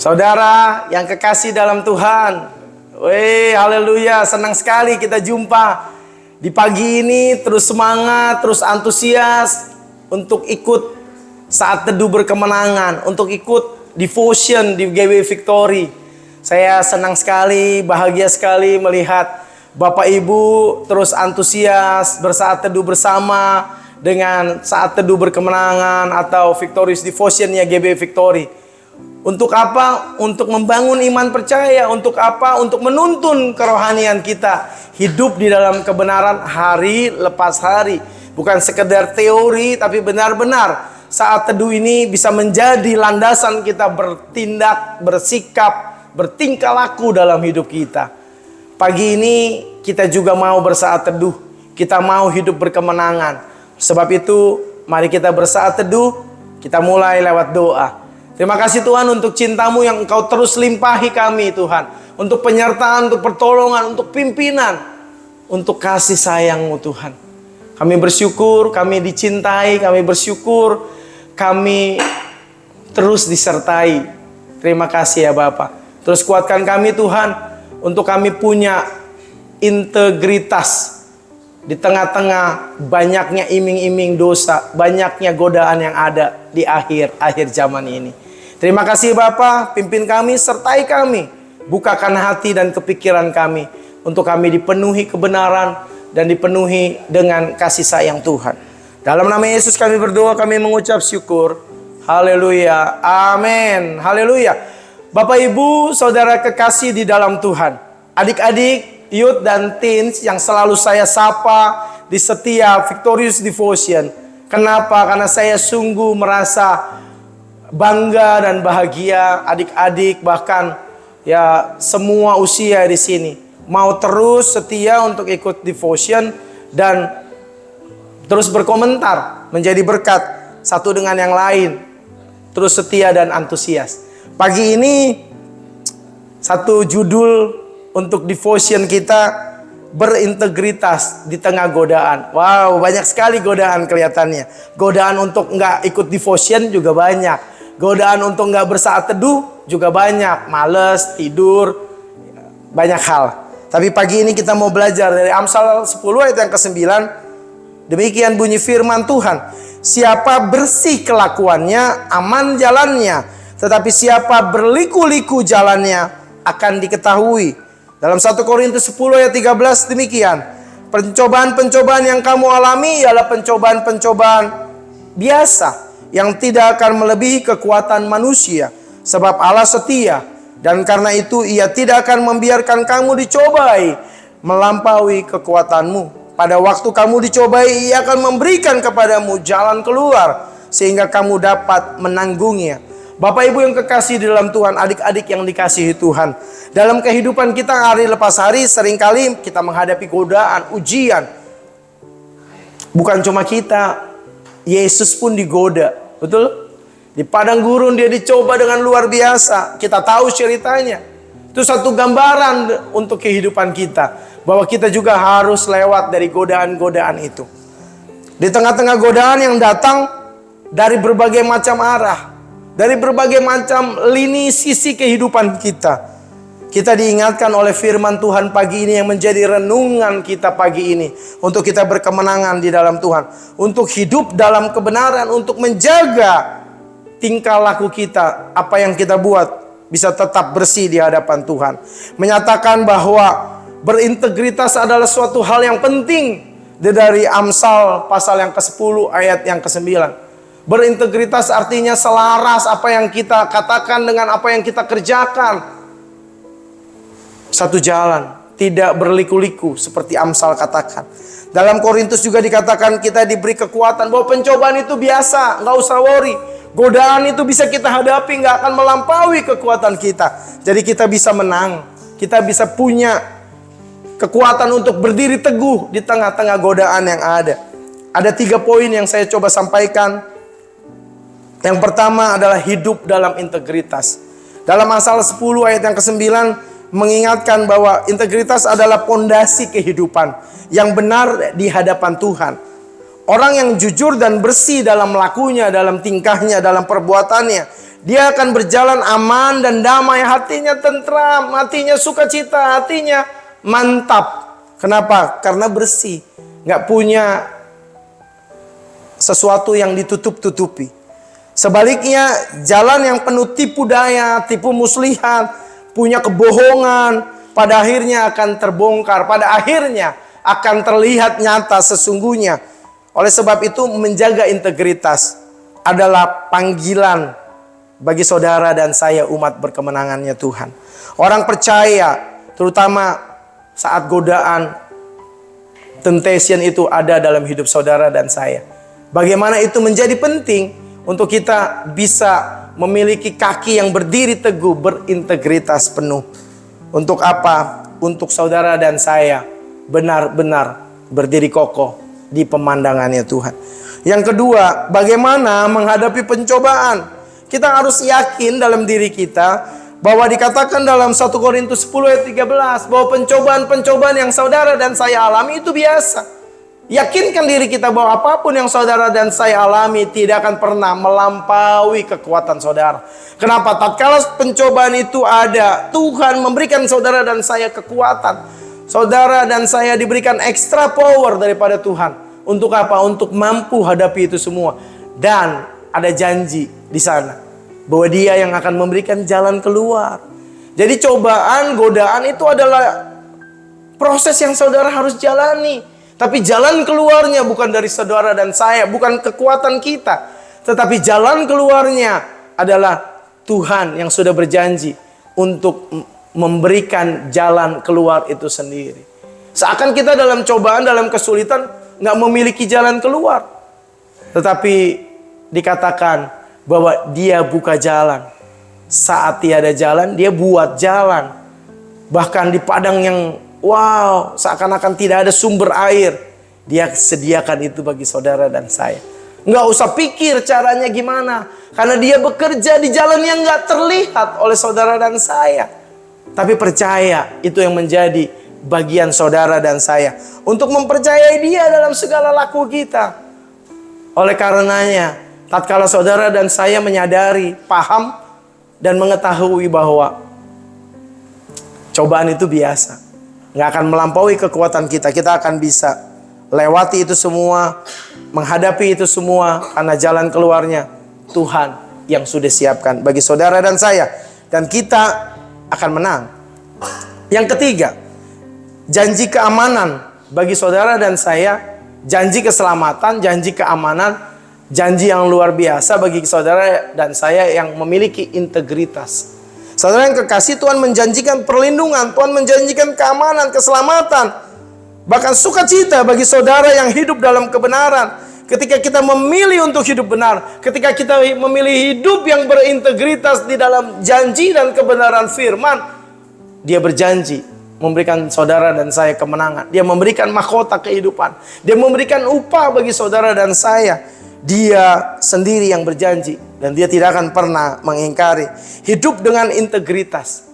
Saudara yang kekasih dalam Tuhan, haleluya, senang sekali kita jumpa di pagi ini. Terus semangat, terus antusias untuk ikut saat teduh berkemenangan, untuk ikut devotion di GW Victory. Saya senang sekali, bahagia sekali melihat Bapak Ibu terus antusias bersaat teduh bersama dengan saat teduh berkemenangan atau Victorious Devotion ya GW Victory. Untuk apa? Untuk membangun iman percaya. Untuk apa? Untuk menuntun kerohanian kita hidup di dalam kebenaran hari lepas hari. Bukan sekedar teori, tapi benar-benar saat teduh ini bisa menjadi landasan kita bertindak, bersikap, bertingkah laku dalam hidup kita. Pagi ini kita juga mau bersaat teduh. Kita mau hidup berkemenangan. Sebab itu mari kita bersaat teduh. Kita mulai lewat doa. Terima kasih Tuhan untuk cintamu yang Engkau terus limpahi kami Tuhan. Untuk penyertaan, untuk pertolongan, untuk pimpinan. Untuk kasih sayang-Mu Tuhan. Kami bersyukur, kami dicintai, kami bersyukur. Kami terus disertai. Terima kasih ya Bapa. Terus kuatkan kami Tuhan. Untuk kami punya integritas. Di tengah-tengah banyaknya iming-iming dosa. Banyaknya godaan yang ada di akhir zaman ini. Terima kasih Bapa, pimpin kami, sertai kami. Bukakan hati dan kepikiran kami. Untuk kami dipenuhi kebenaran dan dipenuhi dengan kasih sayang Tuhan. Dalam nama Yesus kami berdoa, kami mengucap syukur. Haleluya, amin, haleluya. Bapak Ibu, saudara kekasih di dalam Tuhan. Adik-adik, youth dan teens yang selalu saya sapa di setiap Victorious Devotion. Kenapa? Karena saya sungguh merasa bangga dan bahagia adik-adik bahkan ya semua usia di sini mau terus setia untuk ikut devotion dan terus berkomentar menjadi berkat satu dengan yang lain, terus setia dan antusias. Pagi ini satu judul untuk devotion kita, berintegritas di tengah godaan. Wow, banyak sekali godaan kelihatannya. Godaan untuk nggak ikut devotion juga banyak. Godaan untuk nggak bersaat teduh juga banyak. Males, tidur, banyak hal. Tapi pagi ini kita mau belajar dari Amsal 10 ayat yang ke-9. Demikian bunyi firman Tuhan. Siapa bersih kelakuannya, aman jalannya. Tetapi siapa berliku-liku jalannya, akan diketahui. Dalam 1 Korintus 10 ayat 13 demikian. Pencobaan-pencobaan yang kamu alami ialah pencobaan-pencobaan biasa yang tidak akan melebihi kekuatan manusia. Sebab Allah setia, dan karena itu Ia tidak akan membiarkan kamu dicobai melampaui kekuatanmu. Pada waktu kamu dicobai, Ia akan memberikan kepadamu jalan keluar sehingga kamu dapat menanggungnya. Bapak Ibu yang kekasih di dalam Tuhan, adik-adik yang dikasihi Tuhan. Dalam kehidupan kita hari lepas hari, seringkali kita menghadapi godaan, ujian. Bukan cuma kita, Yesus pun digoda, betul? Di padang gurun dia dicoba dengan luar biasa. Kita tahu ceritanya. Itu satu gambaran untuk kehidupan kita, bahwa kita juga harus lewat dari godaan-godaan itu. Di tengah-tengah godaan yang datang dari berbagai macam arah, dari berbagai macam lini sisi kehidupan kita. Kita diingatkan oleh firman Tuhan pagi ini yang menjadi renungan kita pagi ini. Untuk kita berkemenangan di dalam Tuhan. Untuk hidup dalam kebenaran. Untuk menjaga tingkah laku kita. Apa yang kita buat bisa tetap bersih di hadapan Tuhan. Menyatakan bahwa berintegritas adalah suatu hal yang penting. Dari Amsal pasal yang ke-10 ayat yang ke-9. Berintegritas artinya selaras apa yang kita katakan dengan apa yang kita kerjakan. Satu jalan, tidak berliku-liku seperti Amsal katakan. Dalam Korintus juga dikatakan kita diberi kekuatan bahwa pencobaan itu biasa, nggak usah worry. Godaan itu bisa kita hadapi, nggak akan melampaui kekuatan kita. Jadi kita bisa menang, kita bisa punya kekuatan untuk berdiri teguh di tengah-tengah godaan yang ada. Ada 3 poin yang saya coba sampaikan. Yang pertama adalah hidup dalam integritas. Dalam Amsal 10 ayat yang ke-9 mengingatkan bahwa integritas adalah pondasi kehidupan yang benar di hadapan Tuhan. Orang yang jujur dan bersih dalam lakunya, dalam tingkahnya, dalam perbuatannya, Dia akan berjalan aman dan damai, hatinya tentram, hatinya sukacita, hatinya mantap. Kenapa? Karena bersih, nggak punya sesuatu yang ditutup-tutupi. Sebaliknya, jalan yang penuh tipu daya, tipu muslihat, punya kebohongan, pada akhirnya akan terbongkar, pada akhirnya akan terlihat nyata sesungguhnya. Oleh sebab itu, menjaga integritas adalah panggilan bagi saudara dan saya, umat berkemenangannya Tuhan. Orang percaya, terutama saat godaan, temptation itu ada dalam hidup saudara dan saya. Bagaimana itu menjadi penting untuk kita bisa memiliki kaki yang berdiri teguh, berintegritas penuh. Untuk apa? Untuk saudara dan saya benar-benar berdiri kokoh di pemandangannya Tuhan. Yang kedua, bagaimana menghadapi pencobaan? Kita harus yakin dalam diri kita bahwa dikatakan dalam 1 Korintus 10 ayat 13 bahwa pencobaan-pencobaan yang saudara dan saya alami itu biasa. Yakinkan diri kita bahwa apapun yang saudara dan saya alami tidak akan pernah melampaui kekuatan saudara. Kenapa? Tatkala pencobaan itu ada, Tuhan memberikan saudara dan saya kekuatan. Saudara dan saya diberikan extra power daripada Tuhan. Untuk apa? Untuk mampu hadapi itu semua. Dan ada janji di sana bahwa Dia yang akan memberikan jalan keluar. Jadi cobaan, godaan itu adalah proses yang saudara harus jalani. Tapi jalan keluarnya bukan dari saudara dan saya, bukan kekuatan kita. Tetapi jalan keluarnya adalah Tuhan yang sudah berjanji untuk memberikan jalan keluar itu sendiri. Seakan kita dalam cobaan, dalam kesulitan, nggak memiliki jalan keluar. Tetapi dikatakan bahwa Dia buka jalan. Saat tiada jalan, Dia buat jalan. Bahkan di padang yang wow, seakan-akan tidak ada sumber air, Dia sediakan itu bagi saudara dan saya. Nggak usah pikir caranya gimana, karena Dia bekerja di jalan yang nggak terlihat oleh saudara dan saya. Tapi percaya, itu yang menjadi bagian saudara dan saya, untuk mempercayai Dia dalam segala laku kita. Oleh karenanya, tatkala saudara dan saya menyadari, paham, dan mengetahui bahwa cobaan itu biasa, nggak akan melampaui kekuatan kita. Kita akan bisa lewati itu semua, menghadapi itu semua, karena jalan keluarnya Tuhan yang sudah siapkan bagi saudara dan saya. Dan kita akan menang. Yang ketiga, janji keamanan bagi saudara dan saya. Janji keselamatan, janji keamanan, janji yang luar biasa bagi saudara dan saya yang memiliki integritas. Saudara yang kekasih, Tuhan menjanjikan perlindungan, Tuhan menjanjikan keamanan, keselamatan, bahkan sukacita bagi saudara yang hidup dalam kebenaran. Ketika kita memilih untuk hidup benar, ketika kita memilih hidup yang berintegritas di dalam janji dan kebenaran firman, Dia berjanji memberikan saudara dan saya kemenangan. Dia memberikan mahkota kehidupan. Dia memberikan upah bagi saudara dan saya. Dia sendiri yang berjanji, dan Dia tidak akan pernah mengingkari. Hidup dengan integritas.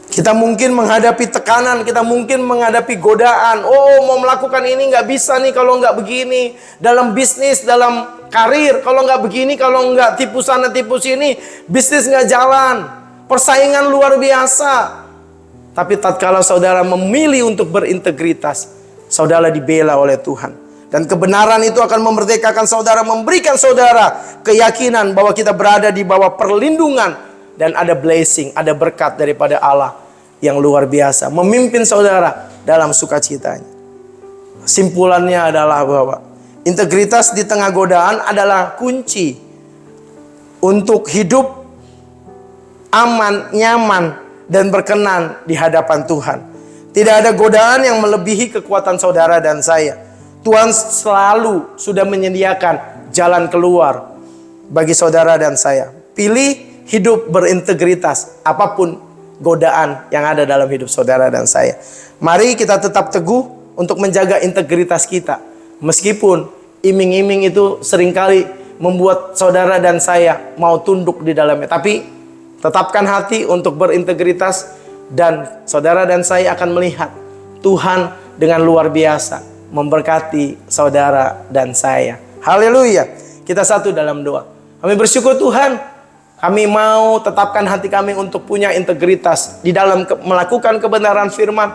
Kita mungkin menghadapi tekanan, kita mungkin menghadapi godaan. Oh, mau melakukan ini nggak bisa nih kalau nggak begini. Dalam bisnis, dalam karir, kalau nggak begini, kalau nggak tipu sana tipu sini, bisnis nggak jalan. Persaingan luar biasa. Tapi tatkala saudara memilih untuk berintegritas, saudara dibela oleh Tuhan. Dan kebenaran itu akan memerdekakan saudara, memberikan saudara keyakinan bahwa kita berada di bawah perlindungan. Dan ada blessing, ada berkat daripada Allah yang luar biasa, memimpin saudara dalam sukacitanya. Simpulannya adalah bahwa integritas di tengah godaan adalah kunci untuk hidup aman, nyaman, dan berkenan di hadapan Tuhan. Tidak ada godaan yang melebihi kekuatan saudara dan saya. Tuhan selalu sudah menyediakan jalan keluar bagi saudara dan saya. Pilih hidup berintegritas apapun godaan yang ada dalam hidup saudara dan saya. Mari kita tetap teguh untuk menjaga integritas kita. Meskipun iming-iming itu seringkali membuat saudara dan saya mau tunduk di dalamnya. Tapi tetapkan hati untuk berintegritas, dan saudara dan saya akan melihat Tuhan dengan luar biasa memberkati saudara dan saya. Haleluya. Kita satu dalam doa. Kami bersyukur Tuhan, Kami mau tetapkan hati kami untuk punya integritas di dalam melakukan kebenaran firman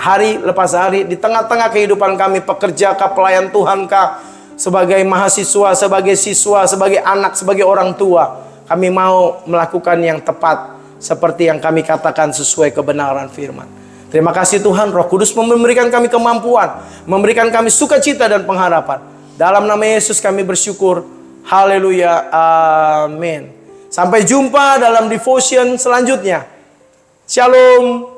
hari lepas hari di tengah-tengah kehidupan kami, pekerja kah, pelayan Tuhan kah, sebagai mahasiswa, sebagai siswa, sebagai anak, sebagai orang tua. Kami mau melakukan yang tepat seperti yang kami katakan sesuai kebenaran firman. Terima kasih Tuhan, Roh Kudus memberikan kami kemampuan, memberikan kami sukacita dan pengharapan. Dalam nama Yesus kami bersyukur. Haleluya. Amin. Sampai jumpa dalam devotion selanjutnya. Shalom.